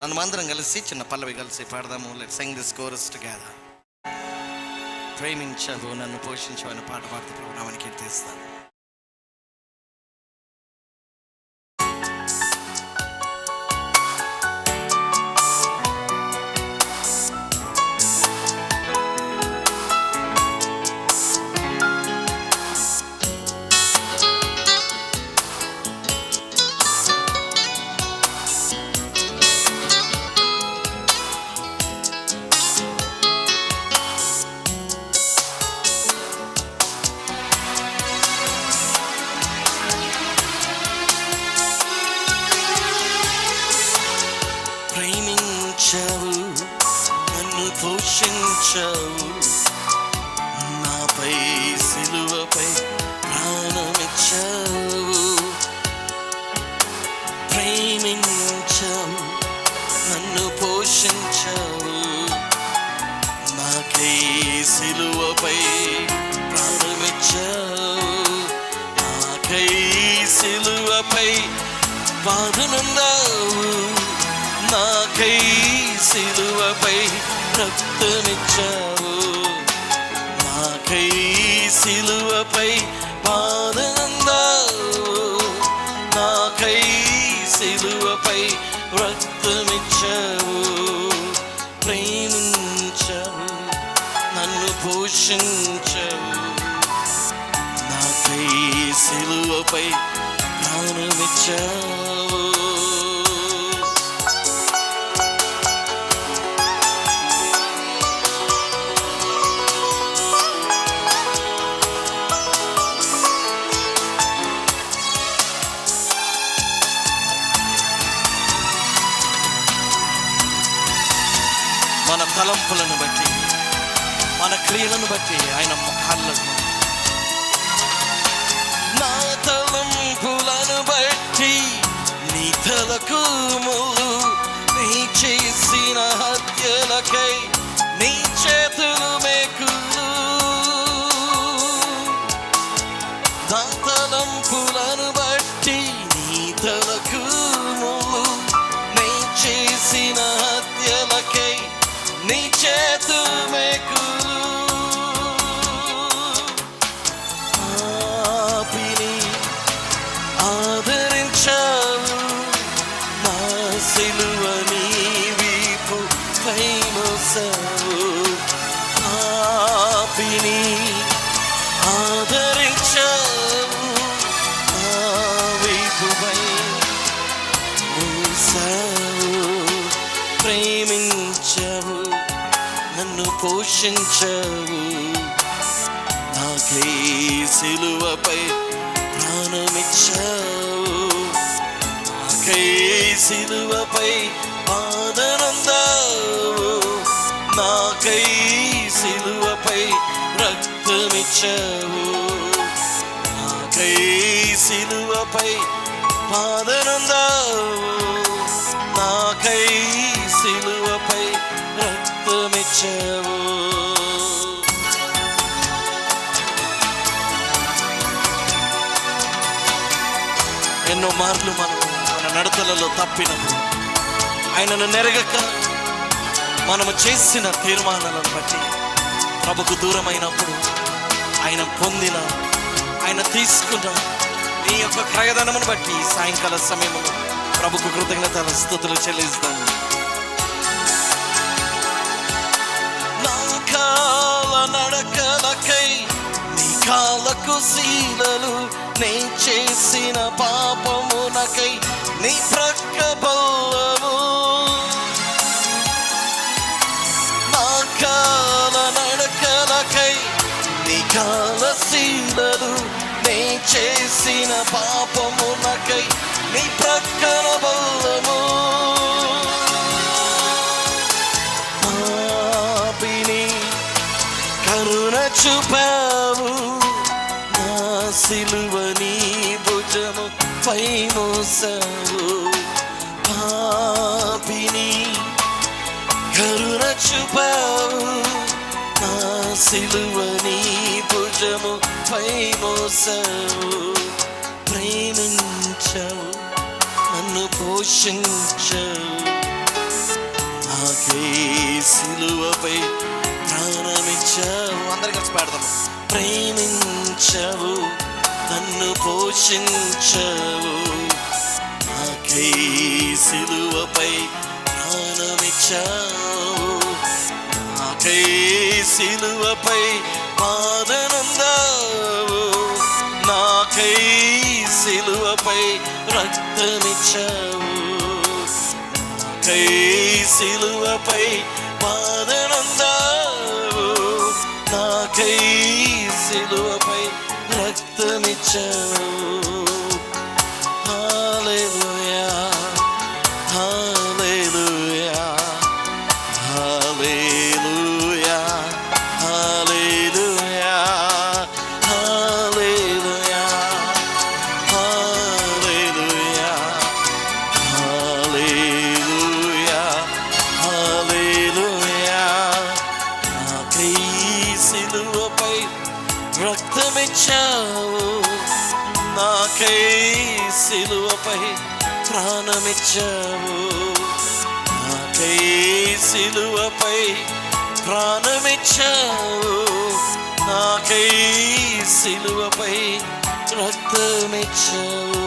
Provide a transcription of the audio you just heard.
మనమందరం కలిసి చిన్న పల్లవి కలిసి పాడదాము. Let's sing this chorus together. ప్రేమించవు నన్ను పోషించవు అనే పాట పాడుతూ ప్రభునామాన్ని కీర్తిస్తాను. నన్ను పోషించవు, నాపై సిలువపై ప్రాణమిచ్చావు. ప్రేమించవు నన్ను పోషించవు, నాకై సిలువపై ప్రాణమిచ్చావు. నాకై సిలువపై బాధనుందావు, నాకై సిలువపై రక్తమిచ్చావు. నాకై సిలువపై బాధనందావు, నాకై సిలువపై రక్తమిచ్చావు. ప్రేమించవు నన్ను పోషించవు, నాకై సిలువపై ప్రాణమిచ్చావు. మన తలంపులను బట్టి, మన క్రియలను బట్టి ఆయన ముఖాలను, నా తలంపులను బట్టి నీ తలకు ముళ్ళు, నీ చేసిన హత్యలకై నీ చేతులు మేకులు. నా తలంపులను బట్టి నీ తలకు ముళ్ళు, నీ చేసిన హత్యలకై నీ చేతు మేకులు. ఆపిని ఆదరించావు, నా సిలువ నీ వీపు పై మోసావు. ఆపిని ఆదరించావు, నా వీపు పై మోసావు. ప్రేమించావు నన్ను పోషించావు, నాకై సిలువపై ప్రాణమిచ్చావు. నాకై సిలువపై బాధనందావు, నాకై సిలువపై రక్తమిచ్చావు. నాకై సిలువపై బాధనందావు, నాకై సిలువపై రక్తమిచ్చావు. ఎన్నో మార్లు మన నడతలలో తప్పినప్పుడు, ఆయనను నెరగక మనము చేసిన తీర్మానాలను బట్టి ప్రభుకు దూరమైనప్పుడు, ఆయన పొందిన, ఆయన తీసుకున్న నీ యొక్క క్రయధనమును బట్టి సాయంకాల సమయంలో ప్రభుకు కృతజ్ఞతల స్తుతులు చెల్లిస్తాను. నా కాల నడకలకై నీ కాలకు శీలలు, నే చేసిన పాపమునకై నీ ప్రక్క బల్లము. నా కాల నడకలకై నీ కాల శీలలు, నే చేసిన పాపమునకై నీ ప్రక్కన బల్లము. పాపిని కరుణ చూపావు, నా సిలువ నీ భుజము పై మోసావు. పాపిని కరుణ చూపావు, నా సిలువ నీ భుజము పై మోసావు. ప్రేమించావు నన్ను పోషించావు, రక్షించవు. నాకై సిలువపై ప్రాణమిచ్చావు, నాకై సిలువపై పాదనందావు, నాకై సిలువపై రక్తమిచ్చావు, నాకై సిలువపై పాదనందావు, నాకై సిలువపై రక్తమిచ్చావు. హల్లెలూయా హల్లెలూయా హల్లెలూయా హల్లెలూయా హల్లెలూయా హల్లెలూయా హల్లెలూయా హల్లెలూయా. నాకై సిలువపై రక్తమిచ్చావు, నాకై సిలువపై ప్రాణమిచ్చావు, నాకై సిలువపై ప్రాణమిచ్చావు, నాకై సిలువపై రక్తమిచ్చావు.